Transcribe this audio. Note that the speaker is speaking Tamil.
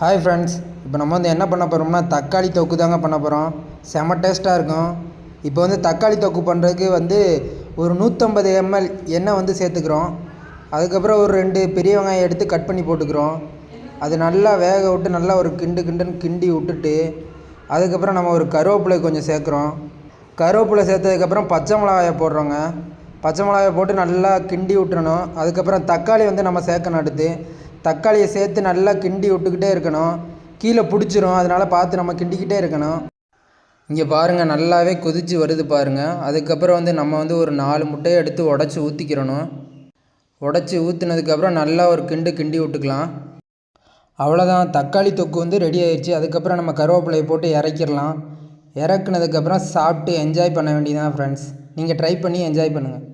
ஹாய் ஃப்ரெண்ட்ஸ், இப்போ நம்ம என்ன பண்ண போகிறோம்னா தக்காளி தொக்கு தாங்க பண்ண போகிறோம். செம டேஸ்ட்டாக இருக்கும். இப்போ தக்காளி தொக்கு பண்ணுறதுக்கு ஒரு 150 ml எண்ணெய் சேர்த்துக்கிறோம். அதுக்கப்புறம் ஒரு 2 பெரிய வெங்காயம் எடுத்து கட் பண்ணி போட்டுக்கிறோம். அது நல்லா வேக விட்டு நல்லா ஒரு கிண்டுன்னு கிண்டி விட்டுட்டு அதுக்கப்புறம் நம்ம ஒரு கருவேப்பிலை கொஞ்சம் சேர்க்குறோம். கருவேப்பிலை சேர்த்ததுக்கப்புறம் பச்சை மிளகாயை போடுறோங்க. பச்சை மிளகாயை போட்டு நல்லா கிண்டி விட்டுறணும். அதுக்கப்புறம் தக்காளி நம்ம சேர்க்கணும். அடுத்து தக்காளியை சேர்த்து நல்லா கிண்டி விட்டுக்கிட்டே இருக்கணும். கீழே பிடிச்சிரும், அதனால் பார்த்து நம்ம கிண்டிக்கிட்டே இருக்கணும். இங்கே பாருங்கள், நல்லாவே கொதித்து வருது பாருங்கள். அதுக்கப்புறம் நம்ம ஒரு 4 முட்டையை எடுத்து உடச்சி ஊற்றிக்கிறணும். உடச்சி ஊற்றினதுக்கப்புறம் நல்லா ஒரு கிண்டி விட்டுக்கலாம். அவ்வளோதான், தக்காளி தொக்கு ரெடி ஆயிடுச்சு. அதுக்கப்புறம் நம்ம கருவேப்பிலையை போட்டு இறக்கிடலாம். இறக்குனதுக்கப்புறம் சாப்பிட்டு என்ஜாய் பண்ண வேண்டியதான் ஃப்ரெண்ட்ஸ். நீங்கள் ட்ரை பண்ணி என்ஜாய் பண்ணுங்கள்.